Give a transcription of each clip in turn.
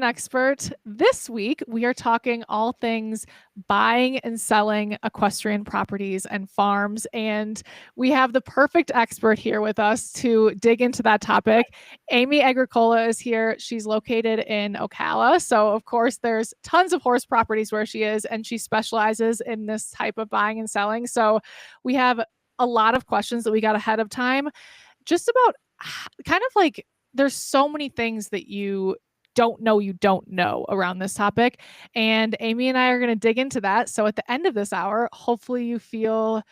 an expert. This week, we are talking all things buying and selling equestrian properties and farms. And we have the perfect expert here with us to dig into that topic. Amy Agricola is here. She's located in Ocala. So, of course, there's tons of horse properties where she is, and she specializes in this type of buying and selling. So, we have a lot of questions that we got ahead of time, just about kind of like there's so many things that you don't know around this topic. And Amy and I are going to dig into that. So at the end of this hour, hopefully you feel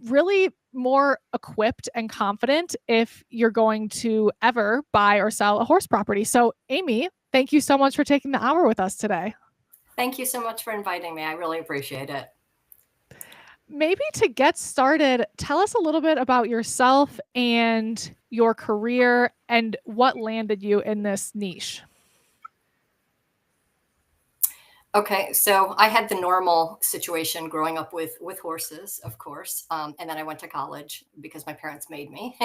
really more equipped and confident if you're going to ever buy or sell a horse property. So Amy, thank you so much for taking the hour with us today. Thank you so much for inviting me. I really appreciate it. Maybe to get started, tell us a little bit about yourself and your career and what landed you in this niche. Okay, so I had the normal situation growing up with horses, of course, and then I went to college because my parents made me.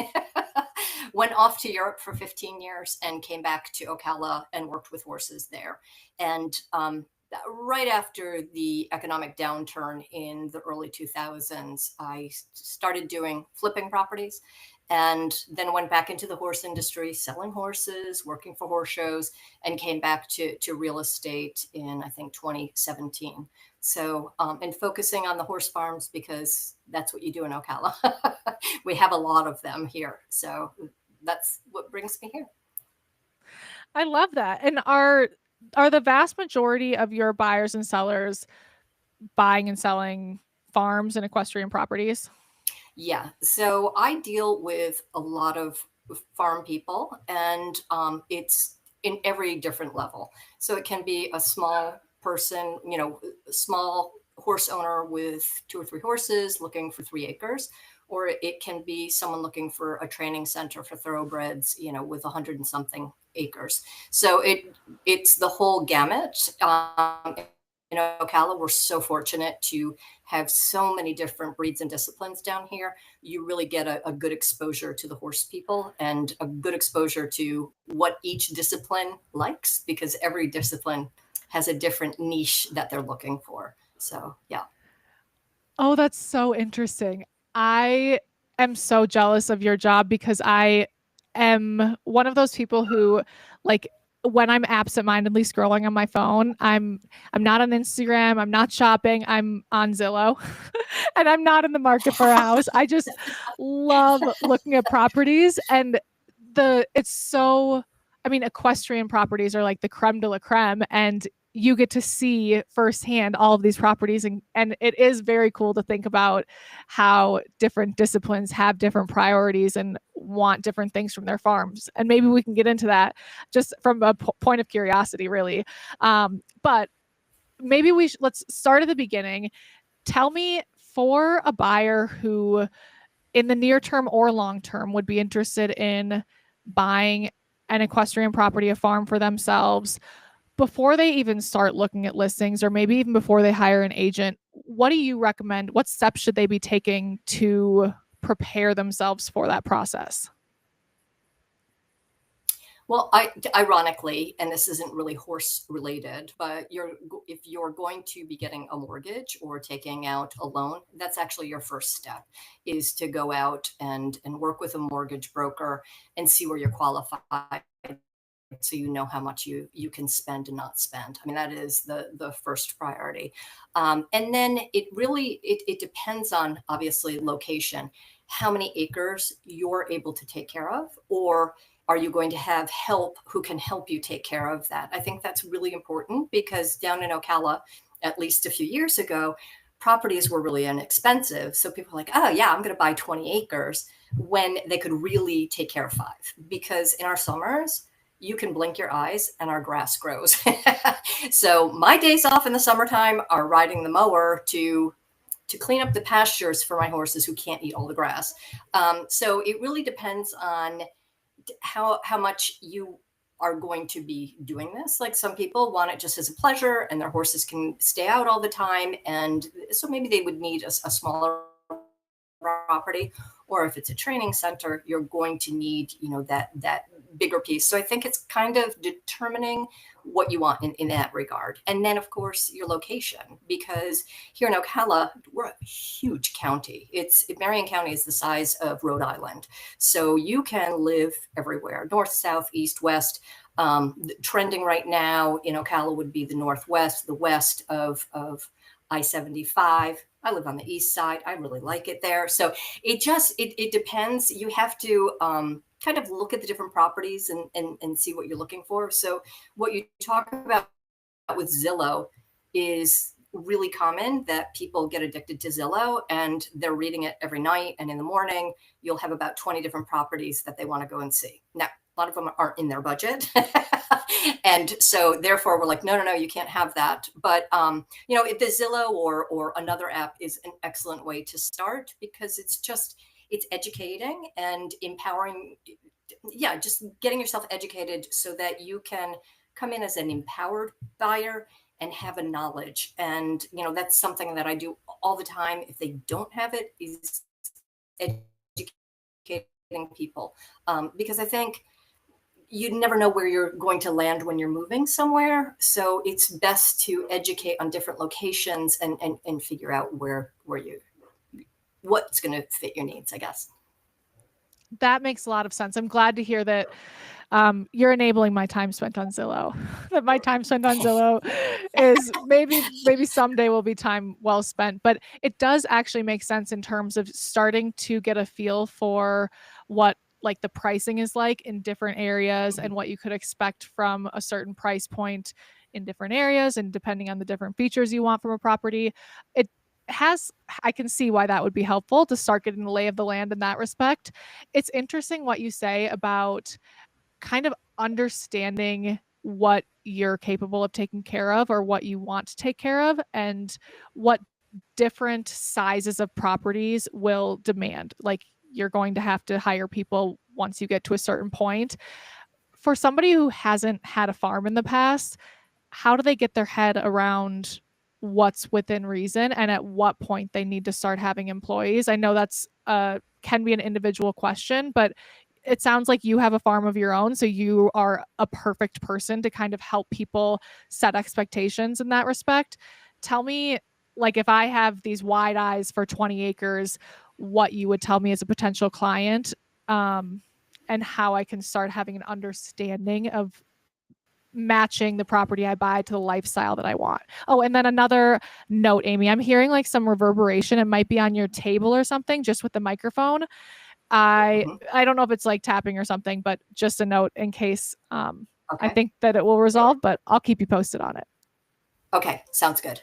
Went off to Europe for 15 years and came back to Ocala and worked with horses there. And right after the economic downturn in the early 2000s, I started doing flipping properties and then went back into the horse industry, selling horses, working for horse shows, and came back to real estate in, I think, 2017. So, and focusing on the horse farms because that's what you do in Ocala. We have a lot of them here. So that's what brings me here. I love that. And are the vast majority of your buyers and sellers buying and selling farms and equestrian properties? Yeah, so I deal with a lot of farm people, and it's in every different level. So it can be a small person, a small horse owner with 2 or 3 horses looking for 3 acres, or it can be someone looking for a training center for thoroughbreds, with 100 and something acres. So it's the whole gamut. Ocala, we're so fortunate to have so many different breeds and disciplines down here. You really get a good exposure to the horse people and a good exposure to what each discipline likes, because every discipline has a different niche that they're looking for. So, yeah. Oh, that's so interesting. I am so jealous of your job because I am one of those people who, like, when I'm absentmindedly scrolling on my phone, I'm not on Instagram, I'm not shopping, I'm on Zillow, and I'm not in the market for a house. I just love looking at properties, and it's so, I mean, equestrian properties are like the creme de la creme, and you get to see firsthand all of these properties, and it is very cool to think about how different disciplines have different priorities and want different things from their farms. And maybe we can get into that just from a point of curiosity, really. But maybe let's start at the beginning. Tell me, for a buyer who in the near term or long term would be interested in buying an equestrian property, a farm for themselves, before they even start looking at listings, or maybe even before they hire an agent, what do you recommend? What steps should they be taking to prepare themselves for that process? Well, ironically, and this isn't really horse related, but if you're going to be getting a mortgage or taking out a loan, that's actually your first step, is to go out and work with a mortgage broker and see where you're qualified, so you know how much you can spend and not spend. I mean, that is the first priority. And then it depends on, obviously, location, how many acres you're able to take care of, or are you going to have help who can help you take care of that? I think that's really important, because down in Ocala, at least a few years ago, properties were really inexpensive. So people are like, oh yeah, I'm going to buy 20 acres when they could really take care of 5. Because in our summers, you can blink your eyes and our grass grows. So my days off in the summertime are riding the mower to clean up the pastures for my horses who can't eat all the grass. So it really depends on how much you are going to be doing this. Like, some people want it just as a pleasure and their horses can stay out all the time. And so maybe they would need a smaller property, or if it's a training center, you're going to need, that bigger piece. So I think it's kind of determining what you want in that regard. And then, of course, your location, because here in Ocala, we're a huge county. Marion County is the size of Rhode Island. So you can live everywhere, north, south, east, west. Trending right now in Ocala would be the northwest, the west of I-75. I live on the east side. I really like it there. So it depends. You have to kind of look at the different properties and see what you're looking for. So what you talk about with Zillow is really common, that people get addicted to Zillow and they're reading it every night. And in the morning, you'll have about 20 different properties that they want to go and see. Now, a lot of them aren't in their budget. And so therefore we're like, no, you can't have that. But, if the Zillow or another app is an excellent way to start, because it's educating and empowering. Yeah, just getting yourself educated so that you can come in as an empowered buyer and have a knowledge. And, that's something that I do all the time. If they don't have it, is educating people. Because I think you never know where you're going to land when you're moving somewhere. So it's best to educate on different locations and figure out what's going to fit your needs, I guess. That makes a lot of sense. I'm glad to hear that you're enabling my time spent on Zillow. That my time spent on Zillow is maybe someday will be time well spent. But it does actually make sense in terms of starting to get a feel for what like the pricing is like in different areas and what you could expect from a certain price point in different areas, and depending on the different features you want from a property. It has I can see why that would be helpful to start getting the lay of the land in that respect. It's interesting what you say about kind of understanding what you're capable of taking care of or what you want to take care of, and what different sizes of properties will demand. Like, you're going to have to hire people once you get to a certain point. For somebody who hasn't had a farm in the past, how do they get their head around what's within reason and at what point they need to start having employees? I know that's can be an individual question, but it sounds like you have a farm of your own, so you are a perfect person to kind of help people set expectations in that respect. Tell me, like, if I have these wide eyes for 20 acres, what you would tell me as a potential client, um, and how I can start having an understanding of matching the property I buy to the lifestyle that I want. Oh, and then another note, Amy, I'm hearing like some reverberation. It might be on your table or something, just with the microphone. I Mm-hmm. I don't know if it's like tapping or something, but just a note in case. I Okay. think that it will resolve, but I'll keep you posted on it. Okay. Sounds good.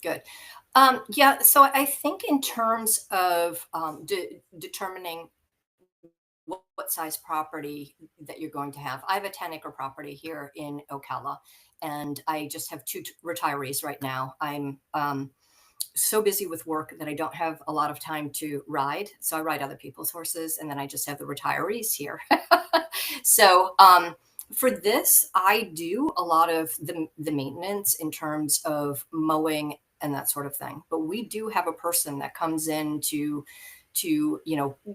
Good. Yeah. So I think in terms of determining what size property that you're going to have. I have a 10-acre property here in Ocala, and I just have two retirees right now. I'm so busy with work that I don't have a lot of time to ride. So I ride other people's horses, and then I just have the retirees here. So for this, I do a lot of the maintenance in terms of mowing and that sort of thing. But we do have a person that comes in to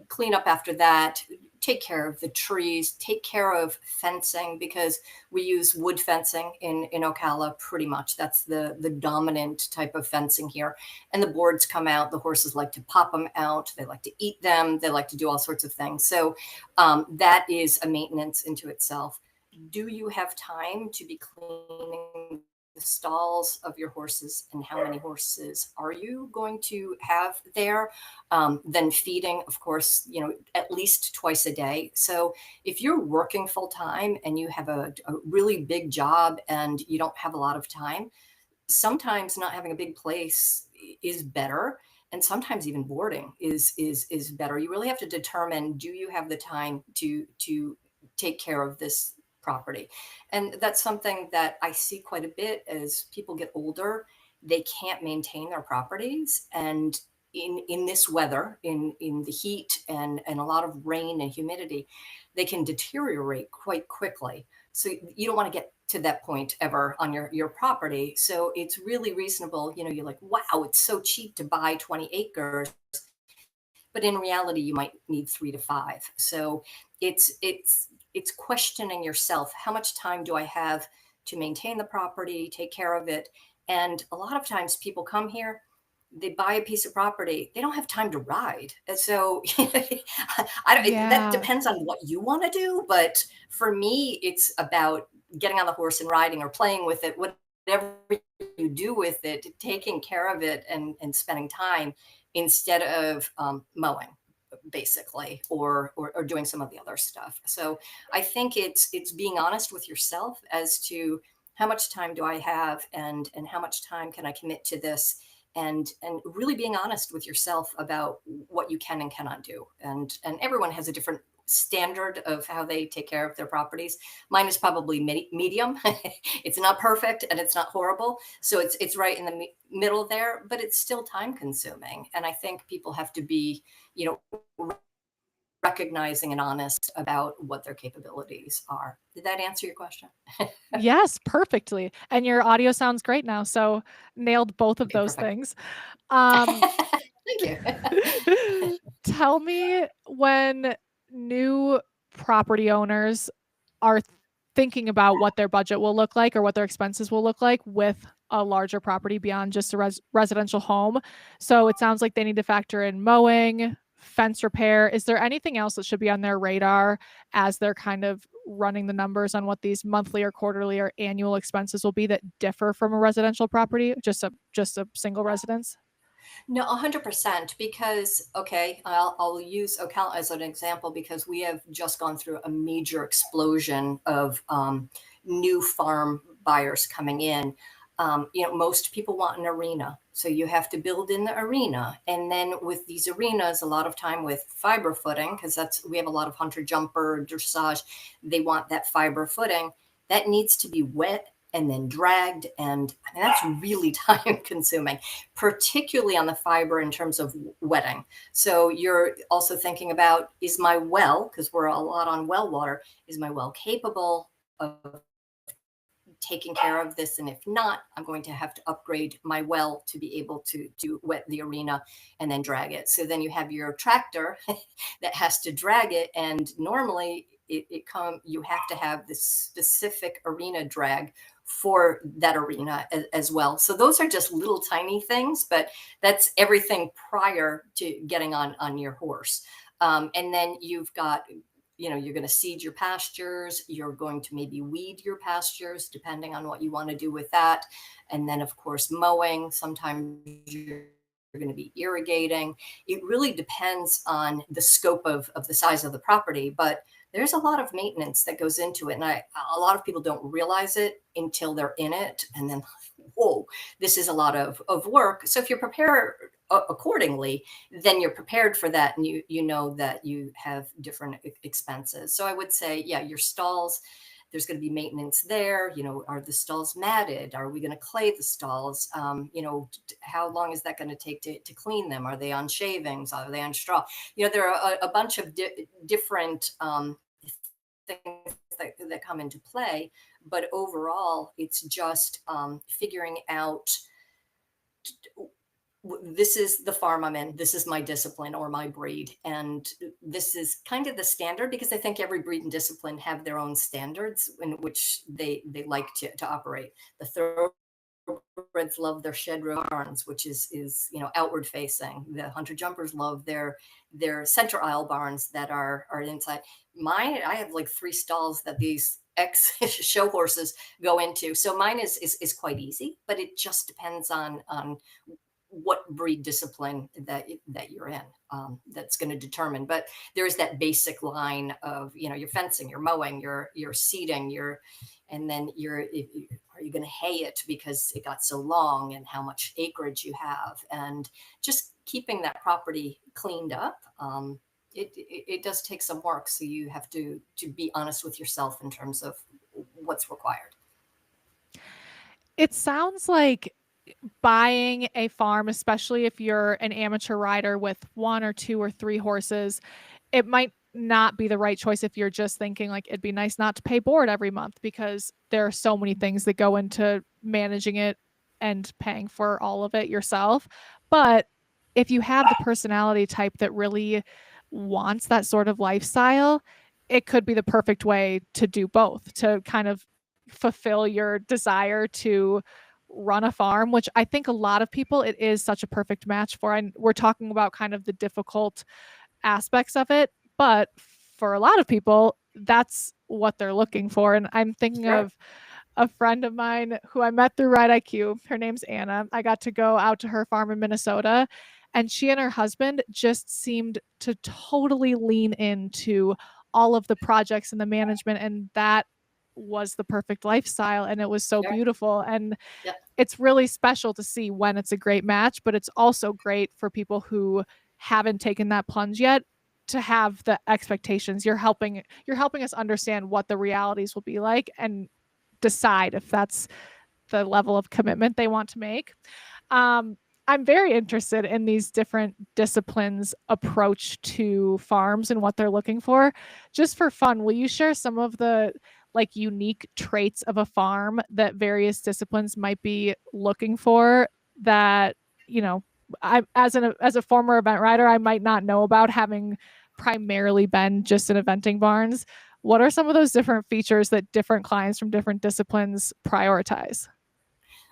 clean up after that, take care of the trees, take care of fencing, because we use wood fencing in Ocala pretty much. That's the dominant type of fencing here. And the boards come out. The horses like to pop them out. They like to eat them. They like to do all sorts of things. So that is a maintenance into itself. Do you have time to be cleaning the stalls of your horses, and how many horses are you going to have there? Then feeding, of course, at least twice a day. So if you're working full time and you have a really big job and you don't have a lot of time, sometimes not having a big place is better. And sometimes even boarding is better. You really have to determine, do you have the time to take care of this property? And that's something that I see quite a bit as people get older. They can't maintain their properties. And in this weather, in the heat and a lot of rain and humidity, they can deteriorate quite quickly. So you don't want to get to that point ever on your property. So it's really reasonable. You're like, wow, it's so cheap to buy 20 acres. But in reality, you might need 3 to 5. So it's it's questioning yourself. How much time do I have to maintain the property, take care of it? And a lot of times people come here, they buy a piece of property, they don't have time to ride. And so that Yeah. depends on what you want to do. But for me, it's about getting on the horse and riding or playing with it, whatever you do with it, taking care of it and spending time instead of mowing basically, or doing some of the other stuff. So I think it's being honest with yourself as to how much time do I have, and how much time can I commit to this, and really being honest with yourself about what you can and cannot do. And everyone has a different standard of how they take care of their properties. Mine is probably medium. It's not perfect and it's not horrible, so it's right in the middle there, but it's still time consuming. And I think people have to be, you know, recognizing and honest about what their capabilities are. Did that answer your question? Yes, perfectly. And your audio sounds great now, so nailed both of Okay, those perfect. things. Um, Thank you. tell me when new property owners are thinking about what their budget will look like or what their expenses will look like with a larger property beyond just a residential home. So it sounds like they need to factor in mowing, fence repair. Is there anything else that should be on their radar as they're kind of running the numbers on what these monthly or quarterly or annual expenses will be that differ from a residential property, just a single residence? No, 100%. Because, okay, I'll use Ocala as an example because we have just gone through a major explosion of new farm buyers coming in. Most people want an arena. So you have to build in the arena. And then with these arenas, a lot of time with fiber footing, because we have a lot of hunter jumper, dressage, they want that fiber footing. That needs to be wet and then dragged. And I mean, that's really time consuming, particularly on the fiber in terms of wetting. So you're also thinking about, is my well, because we're a lot on well water, is my well capable of taking care of this? And if not, I'm going to have to upgrade my well to be able to wet the arena and then drag it. So then you have your tractor that has to drag it, and normally you have to have this specific arena drag for that arena as well. So those are just little tiny things, but that's everything prior to getting on your horse. And then you've got, you're going to seed your pastures, you're going to maybe weed your pastures depending on what you want to do with that. And then of course mowing, sometimes you're going to be irrigating. It really depends on the scope of the size of the property, but there's a lot of maintenance that goes into it. And a lot of people don't realize it until they're in it, and then, whoa, this is a lot of work. So if you prepare accordingly, then you're prepared for that, and you know that you have different expenses. So I would say, yeah, your stalls, there's going to be maintenance there. Are the stalls matted? Are we going to clay the stalls? How long is that going to take to clean them? Are they on shavings? Are they on straw? There are a bunch of different things that come into play. But overall, it's just figuring out, this is the farm I'm in, this is my discipline or my breed, and this is kind of the standard, because I think every breed and discipline have their own standards in which they like to operate. The thoroughbreds love their shed row barns, which is outward facing. The hunter jumpers love their center aisle barns that are inside. Mine, I have like 3 stalls that these ex show horses go into, so mine is quite easy, but it just depends on what breed discipline that you're in, that's going to determine. But there's that basic line of, your fencing, your mowing, your seeding, and then are you going to hay it because it got so long, and how much acreage you have, and just keeping that property cleaned up. It does take some work, so you have to be honest with yourself in terms of what's required. It sounds like buying a farm, especially if you're an amateur rider with 1 or 2 or 3 horses, it might not be the right choice if you're just thinking like it'd be nice not to pay board every month, because there are so many things that go into managing it and paying for all of it yourself. But if you have the personality type that really wants that sort of lifestyle, it could be the perfect way to do both, to kind of fulfill your desire to run a farm, which I think a lot of people, it is such a perfect match for. And we're talking about kind of the difficult aspects of it, but for a lot of people, that's what they're looking for. And I'm thinking Right. of a friend of mine who I met through Ride IQ. Her name's Anna. I got to go out to her farm in Minnesota, and she and her husband just seemed to totally lean into all of the projects and the management, and that was the perfect lifestyle, and it was so Yeah. beautiful. And Yeah. it's really special to see when it's a great match, but it's also great for people who haven't taken that plunge yet to have the expectations. You're helping us understand what the realities will be like and decide if that's the level of commitment they want to make. Um, I'm very interested in these different disciplines' approach to farms and what they're looking for. Just for fun, will you share some of the like unique traits of a farm that various disciplines might be looking for that, you know, I as a former event rider, I might not know about, having primarily been just in eventing barns. What are some of those different features that different clients from different disciplines prioritize?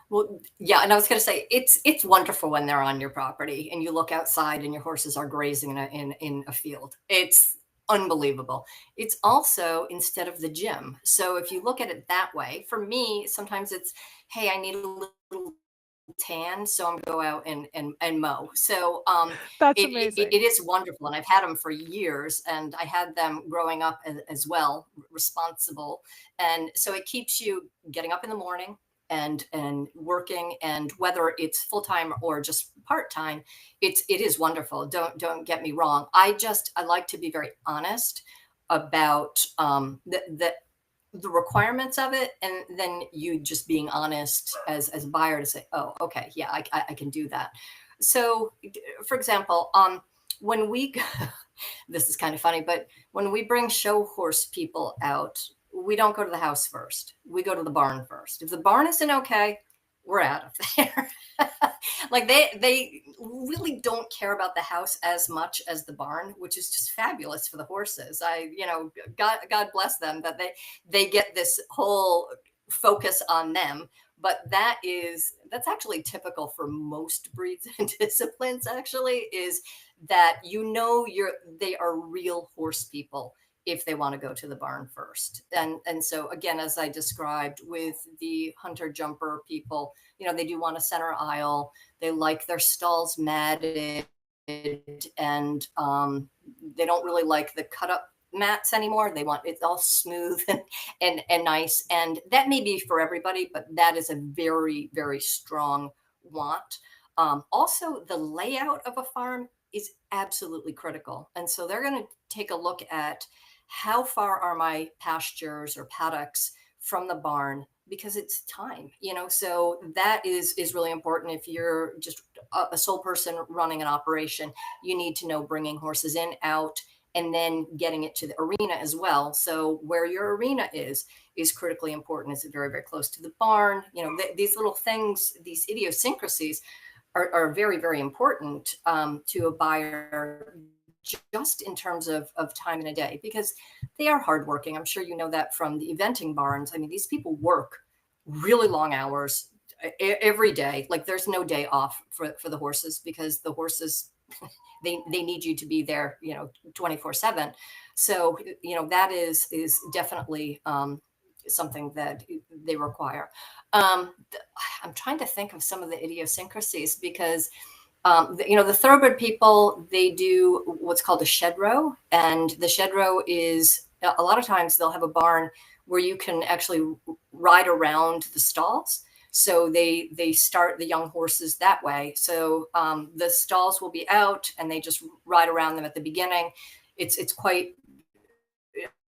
Well, yeah, and I was going to say it's wonderful when they're on your property and you look outside and your horses are grazing in a field. It's unbelievable. It's also instead of the gym. So if you look at it that way, for me, sometimes it's, hey, I need a little tan, so I'm gonna go out and mow. So That's it amazing. is wonderful, and I've had them for years, and I had them growing up as well, responsible, and so it keeps you getting up in the morning and working, and whether it's full time or just part time, it is wonderful. Don't get me wrong. I like to be very honest about the requirements of it, and then you just being honest as a buyer to say, oh, okay, yeah, I can do that. So for example, when we this is kind of funny, but when we bring show horse people out, we don't go to the house first, we go to the barn first. If the barn isn't okay, we're out of there. Like they really don't care about the house as much as the barn, which is just fabulous for the horses. God bless them that they get this whole focus on them. But that's actually typical for most breeds and disciplines, actually, is that they are real horse people if they want to go to the barn first. And so again, as I described with the hunter jumper people, they do want a center aisle. They like their stalls matted, and they don't really like the cut up mats anymore. They want it all smooth and nice. And that may be for everybody, but that is a very, very strong want. Also, the layout of a farm is absolutely critical. And so they're going to take a look at how far are my pastures or paddocks from the barn, because it's time, so that is really important. If you're just a sole person running an operation, you need to know bringing horses in, out, and then getting it to the arena as well. So where your arena is critically important. Is it very, very close to the barn? These little things, these idiosyncrasies are very, very important to a buyer, just in terms of time in a day, because they are hardworking. I'm sure you know that from the eventing barns. I mean, these people work really long hours every day. Like there's no day off for the horses, because the horses they need you to be there 24/7. So that is definitely something that they require. I'm trying to think of some of the idiosyncrasies, because the thoroughbred people, they do what's called a shed row. And the shed row is, a lot of times they'll have a barn where you can actually ride around the stalls. So they start the young horses that way. So the stalls will be out and they just ride around them at the beginning. It's quite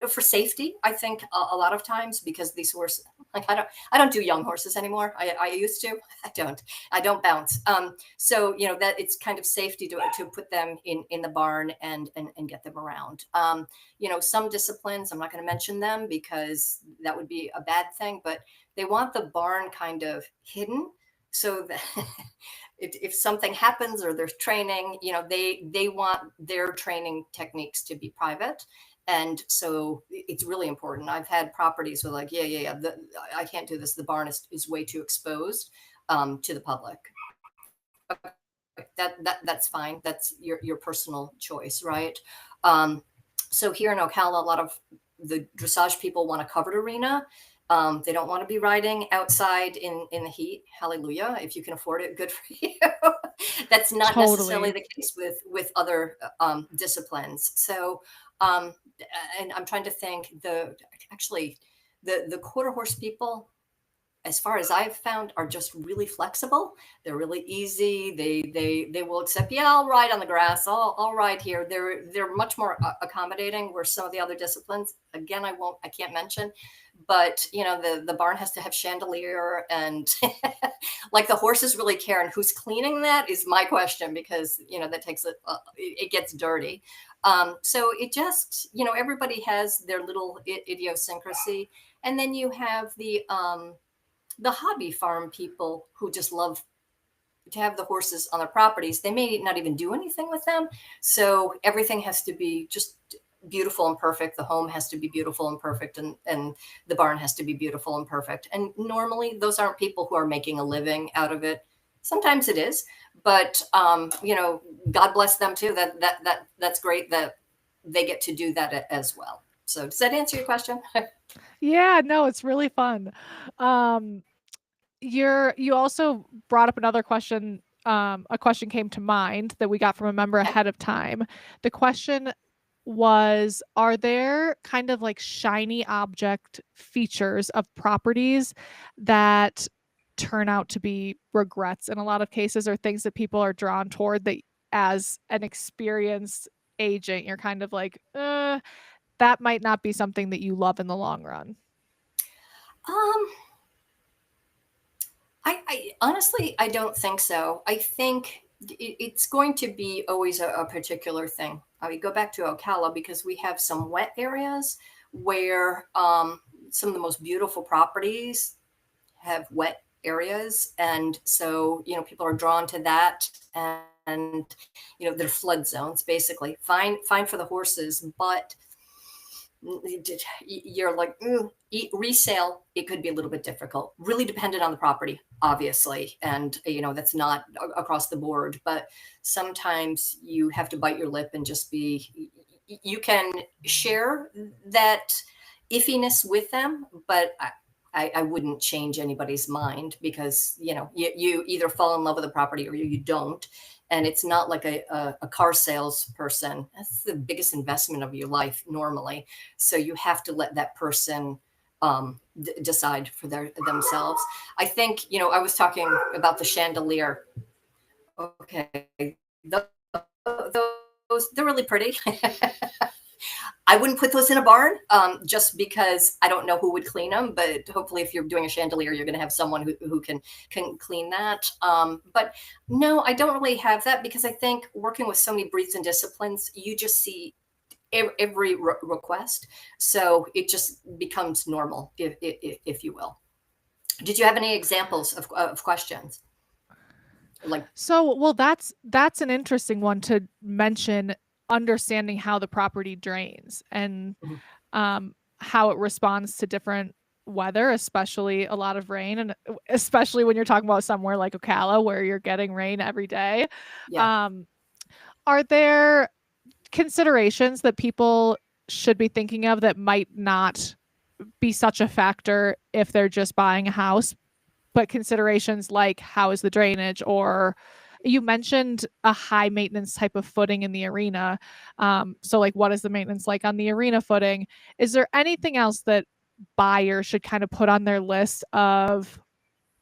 for safety, I think, a lot of times, because these horses, like I don't do young horses anymore. I used to. I don't bounce. So that it's kind of safety to put them in the barn and get them around. Some disciplines, I'm not going to mention them because that would be a bad thing, but they want the barn kind of hidden, so that if something happens or there's training, they want their training techniques to be private. And so it's really important. I've had properties where like, I can't do this. The barn is way too exposed to the public. That's fine. That's your personal choice, right? Um, so here in Ocala, a lot of the dressage people want a covered arena. They don't want to be riding outside in the heat. Hallelujah! If you can afford it, good for you. That's not necessarily Totally. the case with other disciplines. So, um, and I'm trying to think. The quarter horse people, as far as I've found, are just really flexible. They're really easy. They will accept. Yeah, I'll ride on the grass. I'll ride here. They're much more accommodating. Where some of the other disciplines, again, I can't mention, but the barn has to have chandelier and like the horses really care, and who's cleaning that is my question, because that takes it gets dirty. So it just everybody has their little idiosyncrasy, and then you have the hobby farm people who just love to have the horses on their properties. They may not even do anything with them. So everything has to be just beautiful and perfect. The home has to be beautiful and perfect, and the barn has to be beautiful and perfect. And normally those aren't people who are making a living out of it. Sometimes it is, but God bless them too. That's great that they get to do that as well. So does that answer your question? Yeah, no, it's really fun. Um, you also brought up another question. A question came to mind that we got from a member Okay. ahead of time. The question was, are there kind of like shiny object features of properties that turn out to be regrets in a lot of cases, or things that people are drawn toward that as an experienced agent, you're kind of like, that might not be something that you love in the long run? Um, I honestly, I don't think so. I think it's going to be always a particular thing. I mean, go back to Ocala because we have some wet areas where some of the most beautiful properties have wet areas, and so people are drawn to that, and they're flood zones basically. Fine for the horses, but you're like resale, it could be a little bit difficult, really dependent on the property, obviously, and that's not across the board, but sometimes you have to bite your lip and just be, you can share that iffiness with them, but I wouldn't change anybody's mind, because you either fall in love with the property or you don't. And it's not like a car salesperson. That's the biggest investment of your life normally. So you have to let that person decide for themselves. I think, I was talking about the chandelier. Okay. Those, they're really pretty. I wouldn't put those in a barn just because I don't know who would clean them. But hopefully, if you're doing a chandelier, you're going to have someone who can clean that. But no, I don't really have that, because I think working with so many breeds and disciplines, you just see every request. So it just becomes normal, if you will. Did you have any examples of questions? Like, So, well, that's an interesting one to mention, understanding how the property drains and mhm, how it responds to different weather, especially a lot of rain, and especially when you're talking about somewhere like Ocala where you're getting rain every day. yeah. Um, are there considerations that people should be thinking of that might not be such a factor if they're just buying a house, but considerations like how is the drainage, or you mentioned a high maintenance type of footing in the arena. So like what is the maintenance like on the arena footing? Is there anything else that buyers should kind of put on their list of,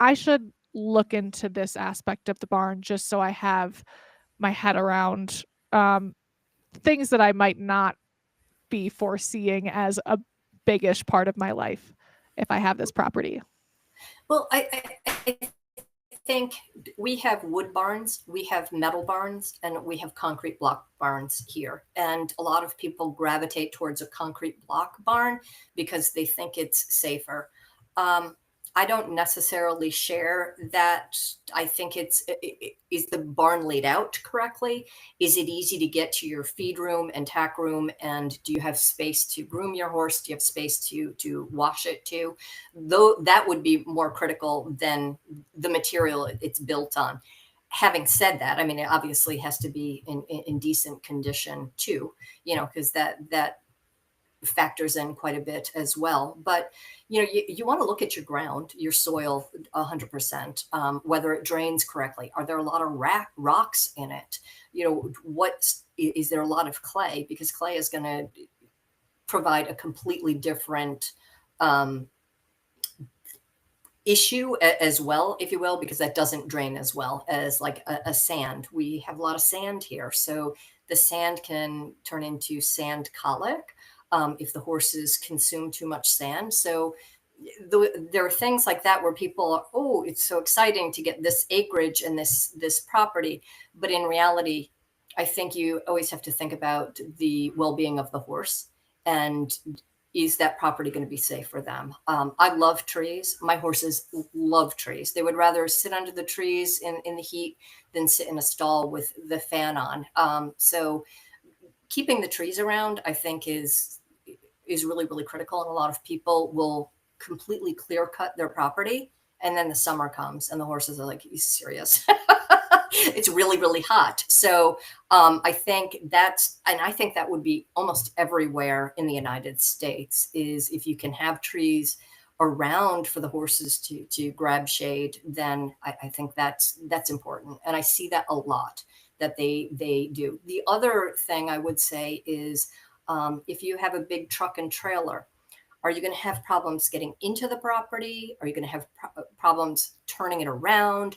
I should look into this aspect of the barn just so I have my head around um, things that I might not be foreseeing as a biggish part of my life if I have this property? Well, I think we have wood barns, we have metal barns, and we have concrete block barns here. And a lot of people gravitate towards a concrete block barn because they think it's safer. Um, I don't necessarily share that. I think is the barn laid out correctly? Is it easy to get to your feed room and tack room? And do you have space to groom your horse? Do you have space to wash it to? Though that would be more critical than the material it's built on. Having said that, I mean, it obviously has to be in decent condition too, because that factors in quite a bit as well. But you want to look at your ground, your soil, 100%, whether it drains correctly. Are there a lot of rocks in it? What is there a lot of clay? Because clay is going to provide a completely different issue as well, if you will, because that doesn't drain as well as like a sand. We have a lot of sand here, so the sand can turn into sand colic if the horses consume too much sand. So there are things like that where people are, oh, it's so exciting to get this acreage and this property, but in reality, I think you always have to think about the well-being of the horse, and is that property going to be safe for them? I love trees. My horses love trees. They would rather sit under the trees in the heat than sit in a stall with the fan on. So keeping the trees around, I think, is really, really critical. And a lot of people will completely clear cut their property. And then the summer comes and the horses are like, are you serious? It's really, really hot. So I think I think that would be almost everywhere in the United States, is if you can have trees around for the horses to grab shade, then I think that's important. And I see that a lot, that they do. The other thing I would say is if you have a big truck and trailer, are you going to have problems getting into the property? Are you going to have problems turning it around,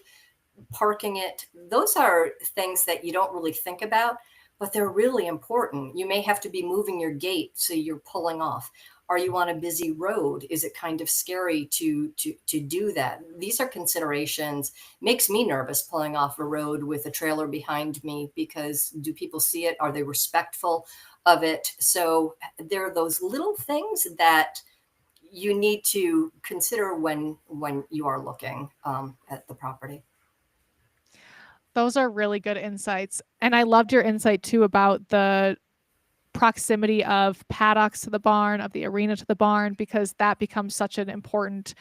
parking it? Those are things that you don't really think about, but they're really important. You may have to be moving your gate so you're pulling off. Are you on a busy road? Is it kind of scary to do that? These are considerations. Makes me nervous pulling off a road with a trailer behind me, because do people see it? Are they respectful of it? So there are those little things that you need to consider when you are looking at the property. Those are really good insights. And I loved your insight too about the proximity of paddocks to the barn, of the arena to the barn, because that becomes such an important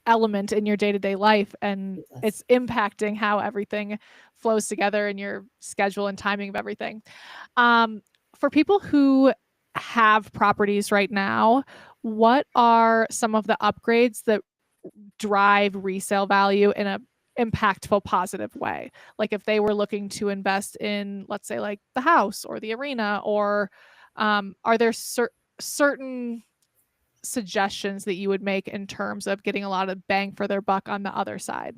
element in your day-to-day life, and it's impacting how everything flows together in your schedule and timing of everything. For people who have properties right now, what are some of the upgrades that drive resale value in a impactful, positive way? Like if they were looking to invest in, let's say, like the house or the arena, or are there certain suggestions that you would make in terms of getting a lot of bang for their buck on the other side?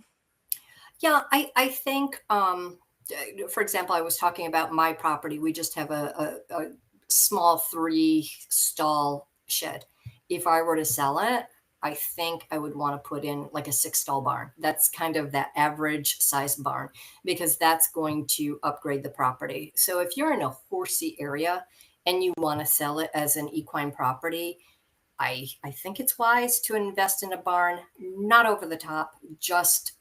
Yeah, I think, for example, I was talking about my property. We just have a small 3-stall shed. If I were to sell it, I think I would want to put in like a 6-stall barn. That's kind of that average size barn, because that's going to upgrade the property. So if you're in a horsey area and you want to sell it as an equine property, I think it's wise to invest in a barn, not over the top, just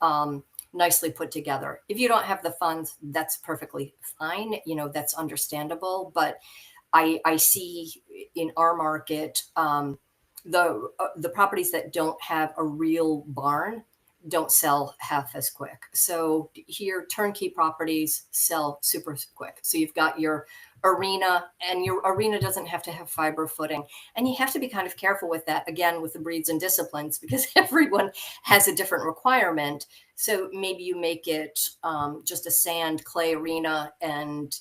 nicely put together. If you don't have the funds, that's perfectly fine. That's understandable. But I see in our market, the properties that don't have a real barn don't sell half as quick. So here, turnkey properties sell super quick. So you've got your arena, and your arena doesn't have to have fiber footing. And you have to be kind of careful with that, again, with the breeds and disciplines, because everyone has a different requirement. So maybe you make it just a sand clay arena, and,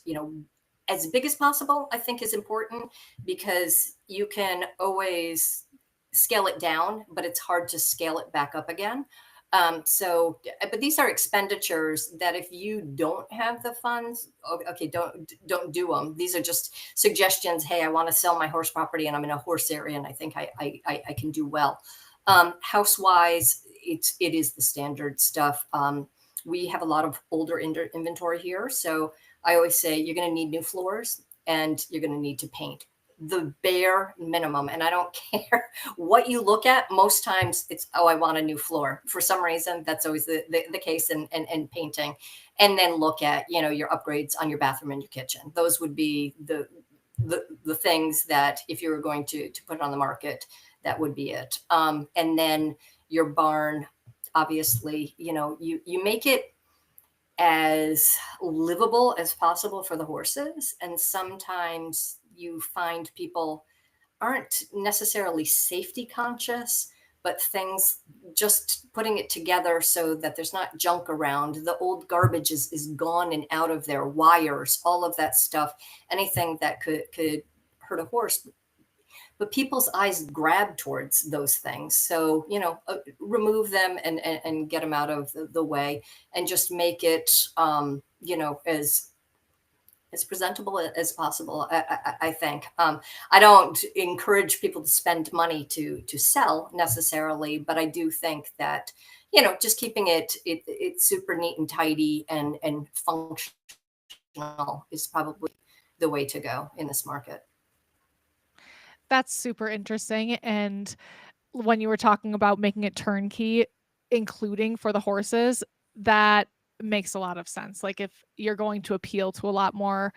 as big as possible, I think is important, because you can always scale it down, but it's hard to scale it back up again. But these are expenditures that if you don't have the funds, okay, don't do them. These are just suggestions. Hey, I want to sell my horse property and I'm in a horse area and I think I can do well. House wise, it is the standard stuff. We have a lot of older inventory here. So I always say you're going to need new floors and you're going to need to paint. the bare minimum. And I don't care what you look at. Most times it's, oh, I want a new floor. For some reason, that's always the case in painting. And then look at, your upgrades on your bathroom and your kitchen. Those would be the things that if you were going to put it on the market, that would be it. And then your barn, obviously, you make it as livable as possible for the horses. And sometimes you find people aren't necessarily safety conscious, but things just putting it together so that there's not junk around. The old garbage is gone and out of there, wires, all of that stuff, anything that could hurt a horse. But people's eyes grab towards those things. So, remove them and get them out of the way and just make it, as presentable as possible. I think I don't encourage people to spend money to sell necessarily, but I do think that just keeping it super neat and tidy and functional is probably the way to go in this market. That's super interesting. And when you were talking about making it turnkey, including for the horses, that makes a lot of sense. Like if you're going to appeal to a lot more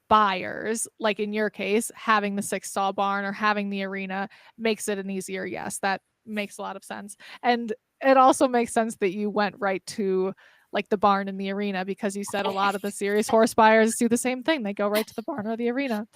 buyers, like in your case, having the 6 stall barn or having the arena makes it an easier yes. That makes a lot of sense. And it also makes sense that you went right to like the barn and the arena because you said a lot of the serious horse buyers do the same thing. They go right to the barn or the arena.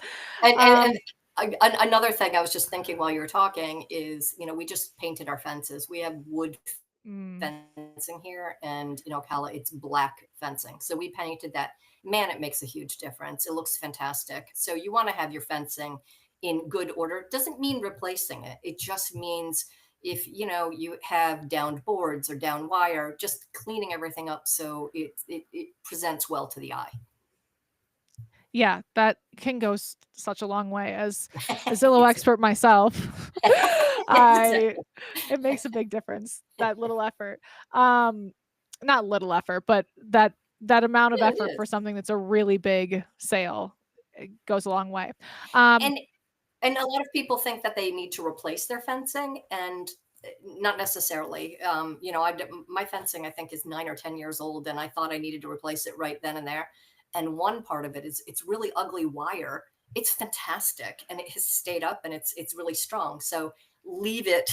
And Um, another thing I was just thinking while you were talking is, we just painted our fences. We have wood mm, fencing here, and Ocala, it's black fencing. So we painted that. Man, it makes a huge difference. It looks fantastic. So you want to have your fencing in good order. Doesn't mean replacing it. It just means if you have downed boards or down wire, just cleaning everything up so it presents well to the eye. yeah, that can go such a long way. As a Zillow expert myself, I Exactly. it makes a big difference. That little effort, um, not little effort, but that amount of Yeah, it effort for is. something that's a really big sale, it goes a long way. Um, And And a lot of people think that they need to replace their fencing, and not necessarily. My fencing, I think, is 9 or 10 years old, and I thought I needed to replace it right then and there. And one part of it is it's really ugly wire. It's fantastic, and it has stayed up, and it's really strong. So leave it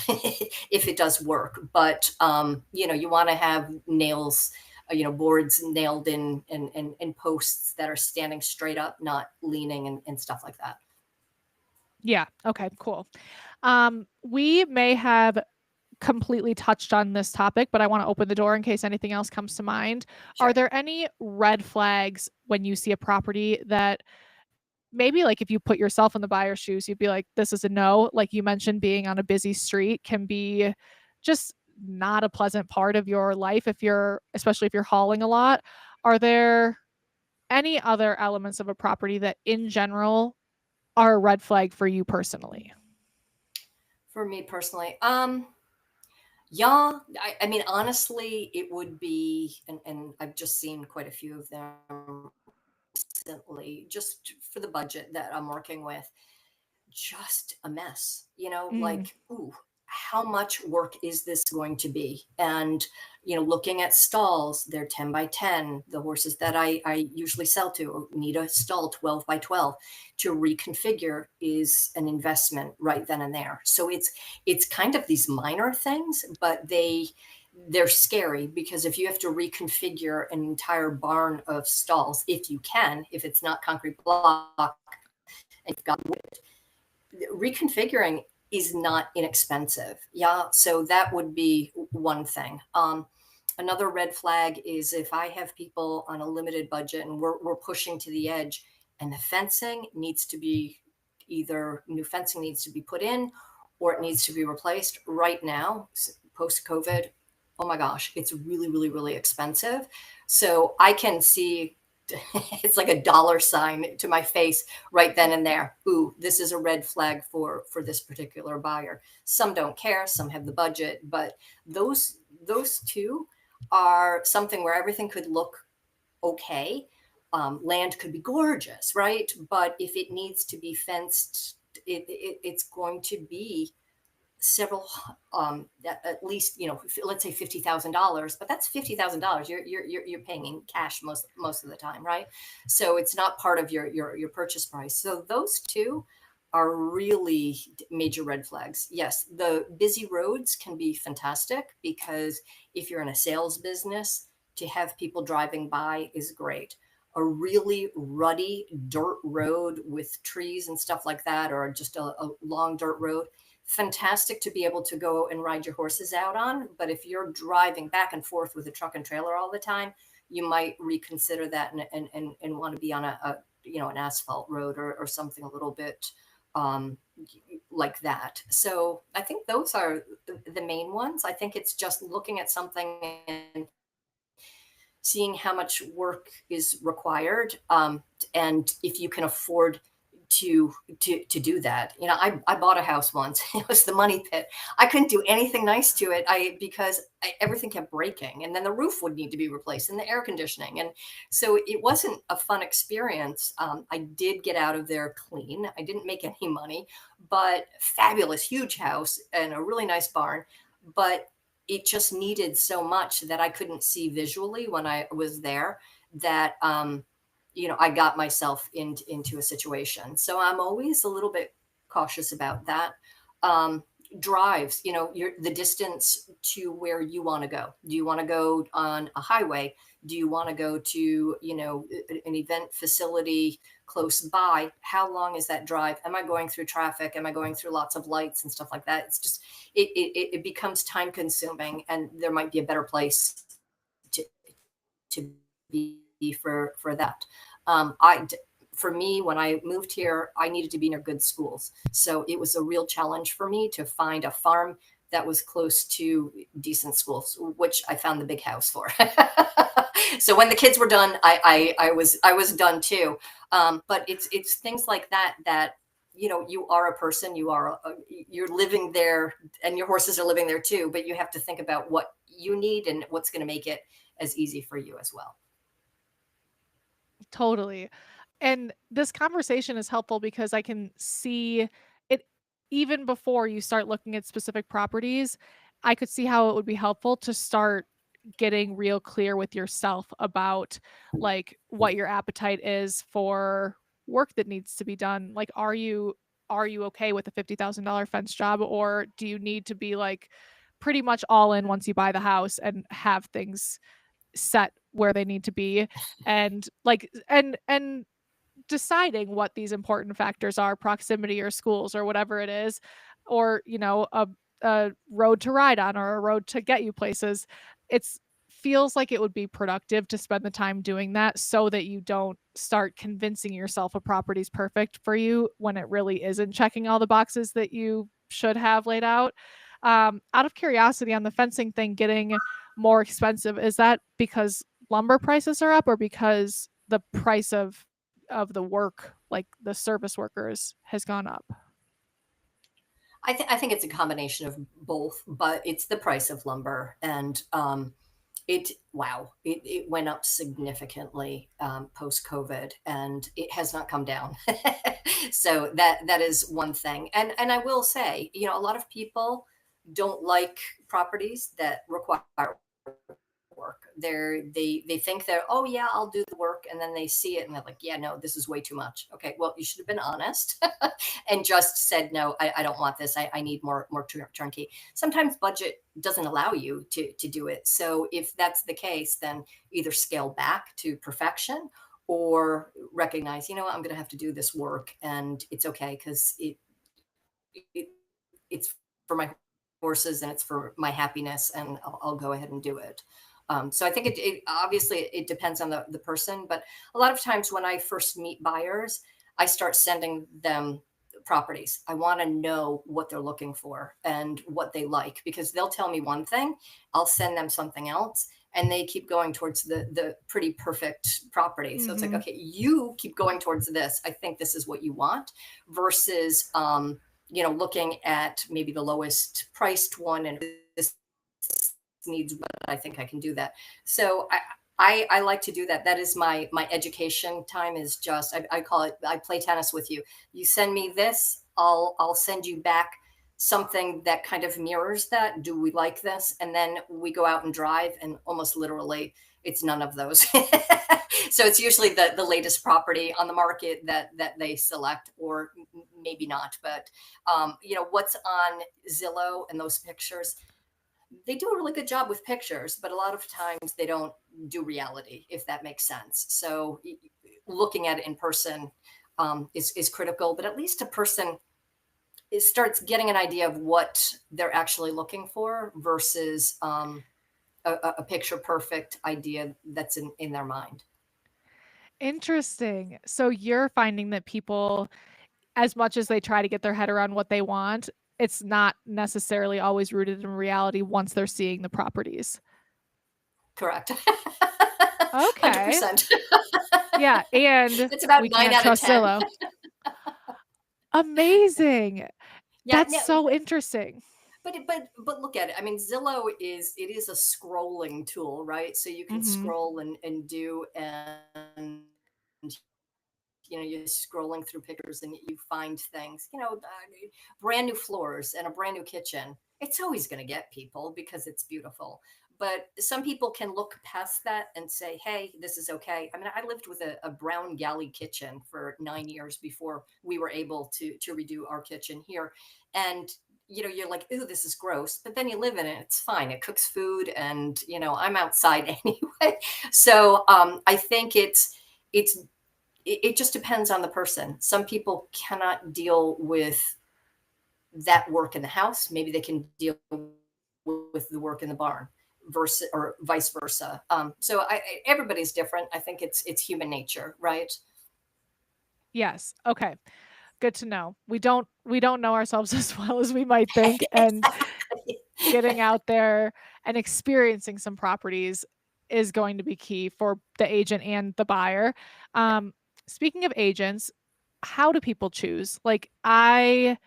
if it does work. But you want to have nails. Boards nailed in and posts that are standing straight up, not leaning and stuff like that. yeah, okay, cool. We may have completely touched on this topic, but I want to open the door in case anything else comes to mind. Are Sure. there any red flags when you see a property that maybe like if you put yourself in the buyer's shoes, you'd be like, this is a no? Like you mentioned, being on a busy street can be just not a pleasant part of your life if you're, especially if you're hauling a lot. Are there any other elements of a property that in general are a red flag for you personally? For me personally, yeah, I mean, honestly, it would be, and I've just seen quite a few of them recently, just for the budget that I'm working with, just a mess, Mm, like, ooh, how much work is this going to be? And, looking at stalls, they're 10 by 10. The horses that I usually sell to need a stall 12 by 12. To reconfigure is an investment right then and there. So it's kind of these minor things, but they're scary because if you have to reconfigure an entire barn of stalls, if it's not concrete block and you've got wood, reconfiguring is not inexpensive. Yeah. So that would be one thing. Another red flag is if I have people on a limited budget and we're pushing to the edge and the fencing needs to be either new fencing needs to be put in or it needs to be replaced right now, post COVID. Oh my gosh, it's really, really, really expensive. So I can see it's like a dollar sign to my face right then and there. Ooh, this is a red flag for this particular buyer. Some don't care, some have the budget, but those two are something where everything could look okay. Land could be gorgeous, right? But if it needs to be fenced it's going to be several, at least, let's say $50,000, but that's $50,000 you're paying in cash most of the time, right? So it's not part of your purchase price. So those two are really major red flags. Yes, the busy roads can be fantastic, because if you're in a sales business, to have people driving by is great. A really ruddy dirt road with trees and stuff like that, or just a long dirt road, fantastic to be able to go and ride your horses out on. But if you're driving back and forth with a truck and trailer all the time, you might reconsider that, and want to be on an asphalt road, or something a little bit um, like that. So I think those are the main ones. I think it's just looking at something and seeing how much work is required, and if you can afford to do that. I bought a house once. It was the money pit. I couldn't do anything nice to it, because everything kept breaking, and then the roof would need to be replaced, and the air conditioning, and so it wasn't a fun experience. I did get out of there clean. I didn't make any money, but fabulous, huge house and a really nice barn. But it just needed so much that I couldn't see visually when I was there, that I got myself into a situation. So I'm always a little bit cautious about that. Um, Drives, the distance to where you want to go. Do you want to go on a highway? Do you want to go to, an event facility close by? How long is that drive? Am I going through traffic? Am I going through lots of lights and stuff like that? It's just, it becomes time consuming, and there might be a better place to to be for that. I For me, when I moved here, I needed to be near good schools, so it was a real challenge for me to find a farm that was close to decent schools, which I found the big house for. So when the kids were done, I was done too. But it's things like that you are a person, you're living there, and your horses are living there too, but you have to think about what you need and what's going to make it as easy for you as well. Totally. And this conversation is helpful because I can see it even before you start looking at specific properties. I could see how it would be helpful to start getting real clear with yourself about like what your appetite is for work that needs to be done. Like are you okay with a $50,000 fence job, or do you need to be like pretty much all in once you buy the house and have things set where they need to be, and like and deciding what these important factors are, proximity or schools or whatever it is, or a road to ride on or a road to get you places. It's feels like it would be productive to spend the time doing that so that you don't start convincing yourself a property's perfect for you when it really isn't checking all the boxes that you should have laid out. Out of curiosity, on the fencing thing getting more expensive, is that because lumber prices are up, or because the price of the work, like the service workers, has gone up? I think it's a combination of both, but it's the price of lumber, and it went up significantly post COVID, and it has not come down. So that is one thing, and I will say, a lot of people don't like properties that require work. They think they're, oh yeah, I'll do the work, and then they see it and they're like, yeah, no, this is way too much. Okay, well, you should have been honest and just said, no, I don't want this. I need more turnkey. Sometimes budget doesn't allow you to do it. So if that's the case, then either scale back to perfection, or recognize, what, I'm going to have to do this work, and it's okay, because it it's for my horses, and it's for my happiness, and I'll go ahead and do it. So I think it obviously it depends on the person, but a lot of times when I first meet buyers, I start sending them properties. I want to know what they're looking for and what they like, because they'll tell me one thing, I'll send them something else, and they keep going towards the pretty perfect property. So it's like, Mhm. okay, you keep going towards this. I think this is what you want, versus looking at maybe the lowest priced one, and this needs, but I think I can do that. So I like to do that. That is my education time, is just, I call it, I play tennis with you. You send me this, I'll send you back something that kind of mirrors that. Do we like this? And then we go out and drive, and almost literally it's none of those. So it's usually the latest property on the market that they select, or maybe not. But what's on Zillow and those pictures, they do a really good job with pictures, but a lot of times they don't do reality, if that makes sense. So looking at it in person is critical, but at least a person starts getting an idea of what they're actually looking for versus a picture perfect idea that's in their mind. Interesting. So you're finding that people, as much as they try to get their head around what they want, it's not necessarily always rooted in reality once they're seeing the properties. Correct. Okay. 100%. Yeah, and It's about we 9 can't out of trust 10. Zillow. Amazing. Yeah, That's no, so interesting. but look at it. I mean, Zillow is a scrolling tool, right? So you can Mhm. scroll and do, and you're scrolling through pictures and you find things, brand new floors and a brand new kitchen. It's always going to get people because it's beautiful. But some people can look past that and say, hey, this is okay. I mean, I lived with a brown galley kitchen for 9 years before we were able to redo our kitchen here. And you're like, ooh, this is gross. But then you live in it, it's fine. It cooks food, and I'm outside anyway. So I think it's it just depends on the person. Some people cannot deal with that work in the house. Maybe they can deal with the work in the barn, versus or vice versa. So everybody's different. I think it's human nature, right? Yes. Okay. Good to know. We don't know ourselves as well as we might think, and Exactly. getting out there and experiencing some properties is going to be key for the agent and the buyer. Um, Speaking of agents, how do people choose? Like I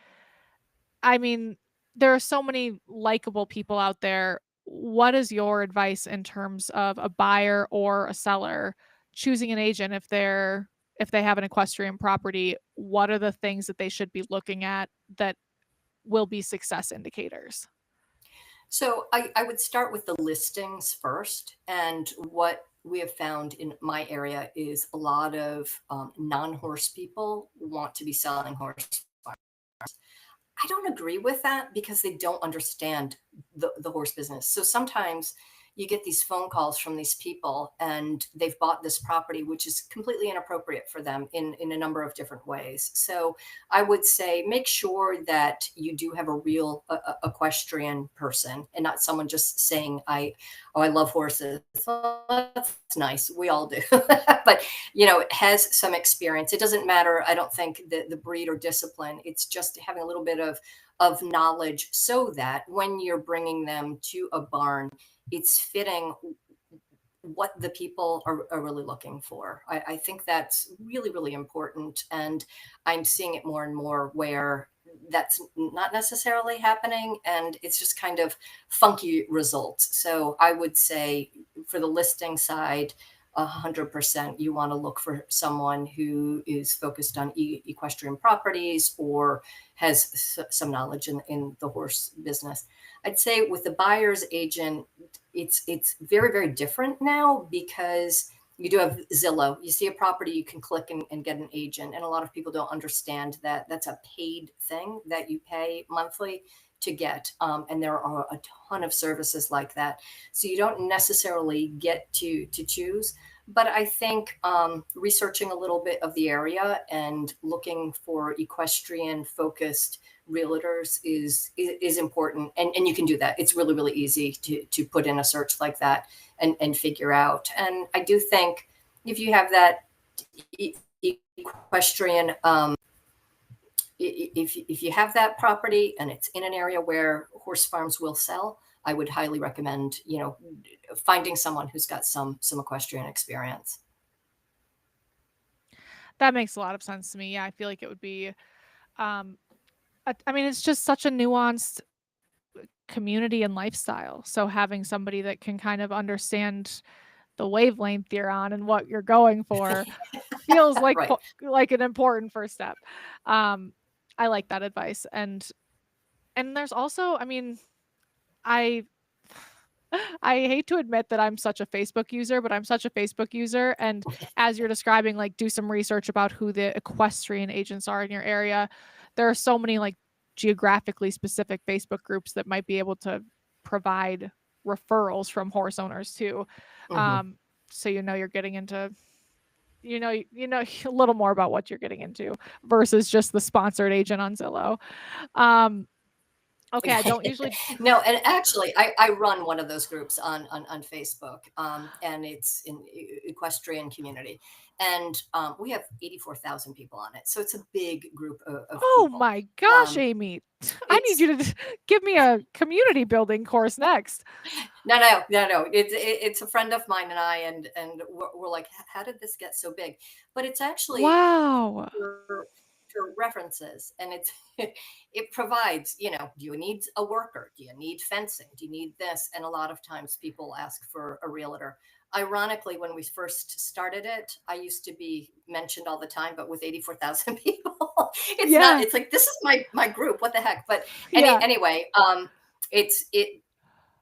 mean, there are so many likable people out there. What is your advice in terms of a buyer or a seller choosing an agent if they have an equestrian property? What are the things that they should be looking at that will be success indicators? So I would start with the listings first. And what we have found in my area is a lot of non-horse people want to be selling horse. I don't agree with that because they don't understand the horse business. So sometimes you get these phone calls from these people, and they've bought this property, which is completely inappropriate for them in a number of different ways. So I would say make sure that you do have a real equestrian person, and not someone just saying, I love horses. Well, that's nice. We all do. But it has some experience. It doesn't matter, I don't think, the breed or discipline. It's just having a little bit of knowledge, so that when you're bringing them to a barn, it's fitting what the people are really looking for. I think that's really, really important. And I'm seeing it more and more where that's not necessarily happening, and it's just kind of funky results. So I would say for the listing side, 100% you want to look for someone who is focused on equestrian properties, or has some knowledge in the horse business. I'd say with the buyer's agent, it's very, very different now, because you do have Zillow. You see a property, you can click and get an agent. And a lot of people don't understand that that's a paid thing that you pay monthly to get. And there are a ton of services like that. So you don't necessarily get to choose. But I think researching a little bit of the area and looking for equestrian focused realtors is important, and you can do that. It's really, really easy to put in a search like that and figure out. And I do think if you have that equestrian if you have that property and it's in an area where horse farms will sell, I would highly recommend finding someone who's got some equestrian experience. That makes a lot of sense to me. Yeah, I feel like it would be um I mean, it's just such a nuanced community and lifestyle. So having somebody that can kind of understand the wavelength you're on and what you're going for feels like Right. like an important first step. Um I like that advice. And there's also, I mean, I I hate to admit that I'm such a Facebook user, but I'm such a Facebook user. And as you're describing, like, do some research about who the equestrian agents are in your area. There are so many like geographically specific Facebook groups that might be able to provide referrals from horse owners too. Hmm. Um, so you're getting into a little more about what you're getting into versus just the sponsored agent on Zillow. Um, okay, I don't usually. No, and actually, I run one of those groups on Facebook, and it's in equestrian community, and we have 84,000 people on it, so it's a big group of Oh people. my gosh, Um, Amy. I need it's you to give me a community building course next. no. It's a friend of mine and I, and we're like, how did this get so big? But it's actually Wow. for references, and it's it provides, do you need a worker, do you need fencing, do you need this, and a lot of times people ask for a realtor. Ironically, when we first started it, I used to be mentioned all the time, but with 84,000 people, it's not, Yeah. it's like, this is my group, what the heck. But Yeah. anyway, it's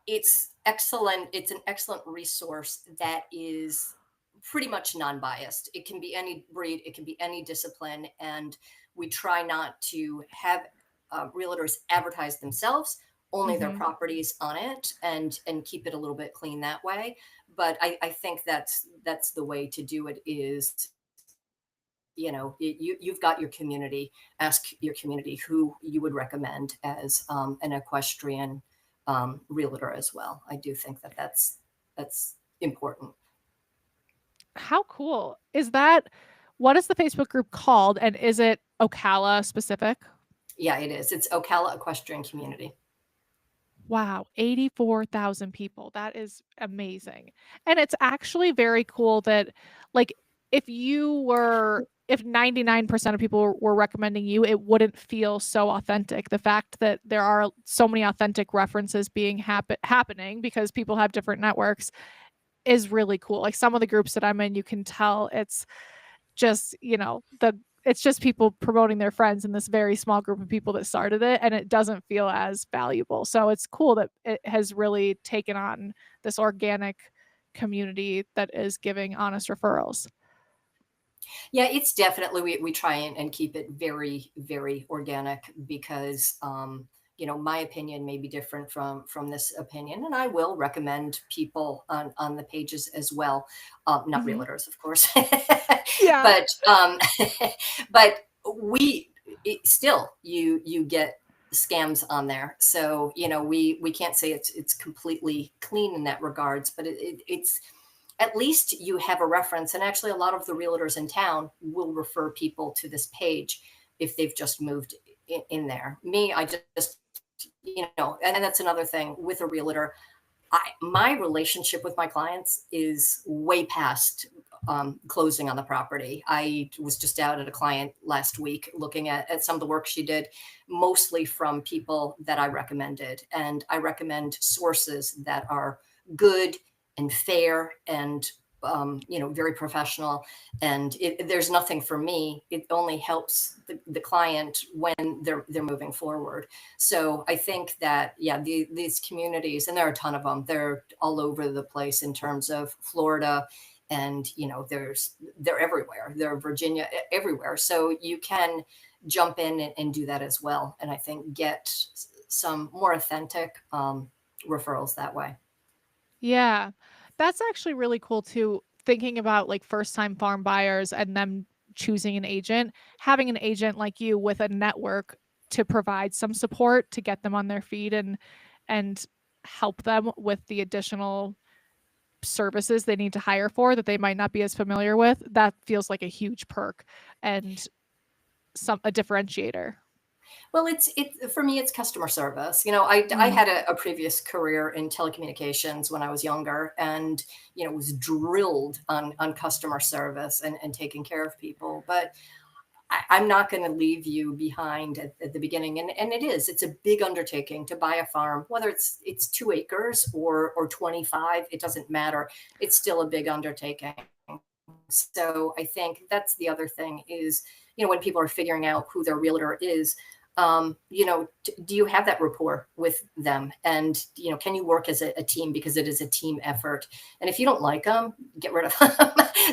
it's excellent. It's an excellent resource that is pretty much non-biased. It can be any breed, it can be any discipline, and we try not to have realtors advertise themselves, only their Mhm. properties on it, and keep it a little bit clean that way. But I think that's the way to do it. Is, you've got your community. Ask your community who you would recommend as an equestrian realtor as well. I do think that's important. How cool. What is the Facebook group called, and is it Ocala specific? Yeah, it is. It's Ocala Equestrian Community. Wow, 84,000 people. That is amazing. And it's actually very cool that, like, if 99% of people were recommending you, it wouldn't feel so authentic. The fact that there are so many authentic references being happening because people have different networks is really cool. Like, some of the groups that I'm in, you can tell just, it's just people promoting their friends in this very small group of people that started it, and it doesn't feel as valuable. So it's cool that it has really taken on this organic community that is giving honest referrals. Yeah, it's definitely, we try and keep it very, very organic because my opinion may be different from this opinion, and I will recommend people on the pages as well. Not Mhm. realtors, of course, Yeah. but but still, you get scams on there. So we can't say it's completely clean in that regards, but it's, at least you have a reference. And actually, a lot of the realtors in town will refer people to this page if they've just moved in there. Me, I just, and that's another thing with a realtor. My relationship with my clients is way past closing on the property. I was just out at a client last week looking at some of the work she did, mostly from people that I recommended. And I recommend sources that are good and fair and very professional. And there's nothing for me. It only helps the client when they're moving forward. So I think that, yeah, these communities, and there are a ton of them, they're all over the place in terms of Florida, and they're everywhere. They're Virginia, everywhere. So you can jump in and do that as well. And I think get some more authentic referrals that way. Yeah. That's actually really cool too, thinking about like first time farm buyers and them choosing an agent, having an agent like you with a network to provide some support to get them on their feet and help them with the additional services they need to hire for that they might not be as familiar with. That feels like a huge perk and a differentiator. Well, it for me, it's customer service. I Mm. had a previous career in telecommunications when I was younger, and was drilled on customer service and taking care of people. But I'm not going to leave you behind at the beginning. And it's a big undertaking to buy a farm, whether it's 2 acres or 25, it doesn't matter. It's still a big undertaking. So I think that's the other thing is, when people are figuring out who their realtor is, do you have that rapport with them? And, can you work as a team, because it is a team effort. And if you don't like them, get rid of them.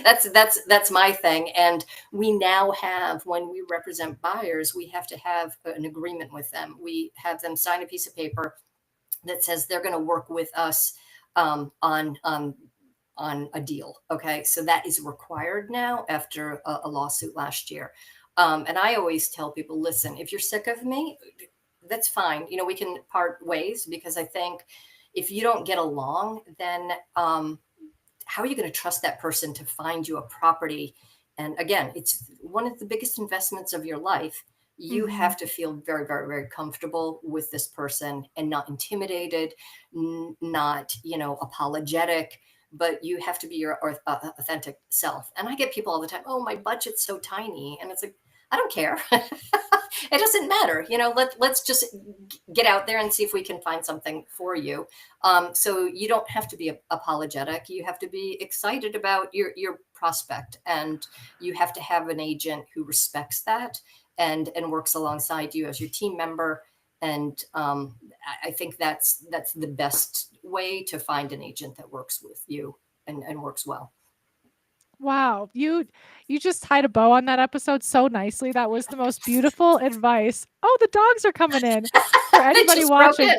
That's my thing. And we now have, when we represent buyers, we have to have an agreement with them. We have them sign a piece of paper that says they're going to work with us on a deal. Okay. So that is required now after a lawsuit last year. And I always tell people, listen, if you're sick of me, that's fine. We can part ways, because I think if you don't get along, then how are you going to trust that person to find you a property? And again, it's one of the biggest investments of your life. You have to feel very, very, very comfortable with this person and not intimidated, not, apologetic, but you have to be your authentic self. And I get people all the time, oh, my budget's so tiny. And it's like, I don't care. It doesn't matter. Let's just get out there and see if we can find something for you. So you don't have to be apologetic. You have to be excited about your prospect, and you have to have an agent who respects that and works alongside you as your team member. And I think that's the best way to find an agent that works with you and works well. Wow, you just tied a bow on that episode so nicely. That was the most beautiful advice. Oh, the dogs are coming in. For They anybody just broke watching,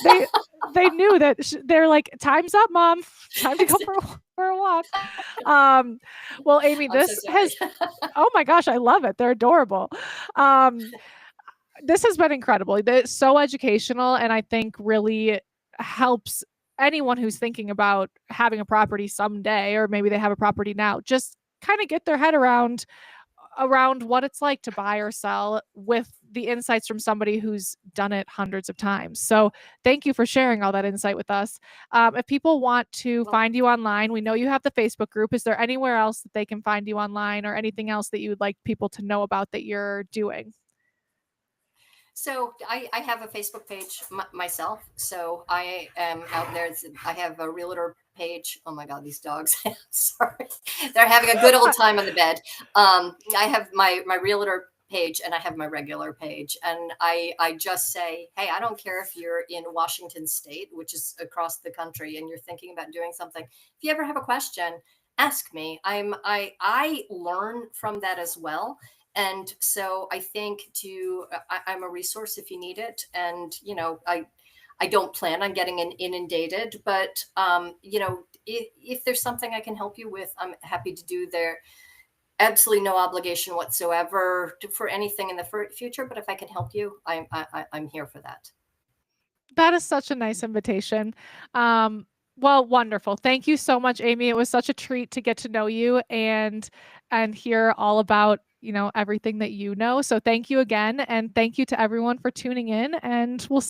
in. they knew that they're like, time's up, mom. Time to go for a walk. Well, Amy, I'm so this sorry. has oh my gosh, I love it. They're adorable. This has been incredible. It's so educational, and I think really helps anyone who's thinking about having a property someday, or maybe they have a property now, just kind of get their head around what it's like to buy or sell, with the insights from somebody who's done it hundreds of times. So thank you for sharing all that insight with us. If people want to find you online, we know you have the Facebook group. Is there anywhere else that they can find you online, or anything else that you would like people to know about that you're doing? So I have a Facebook page myself. So I am out there. I have a realtor page. Oh my God, these dogs. Sorry. They're having a good old time on the bed. I have my realtor page, and I have my regular page. And I just say, hey, I don't care if you're in Washington State, which is across the country, and you're thinking about doing something. If you ever have a question, ask me. I learn from that as well. And so I think I'm a resource if you need it. And, I don't plan on getting inundated, but, if there's something I can help you with, I'm happy to do there. Absolutely no obligation whatsoever for anything in the future. But if I can help you, I'm here for that. That is such a nice invitation. Well, wonderful. Thank you so much, Amy. It was such a treat to get to know you and hear all about, everything that you know. So thank you again, and thank you to everyone for tuning in, and we'll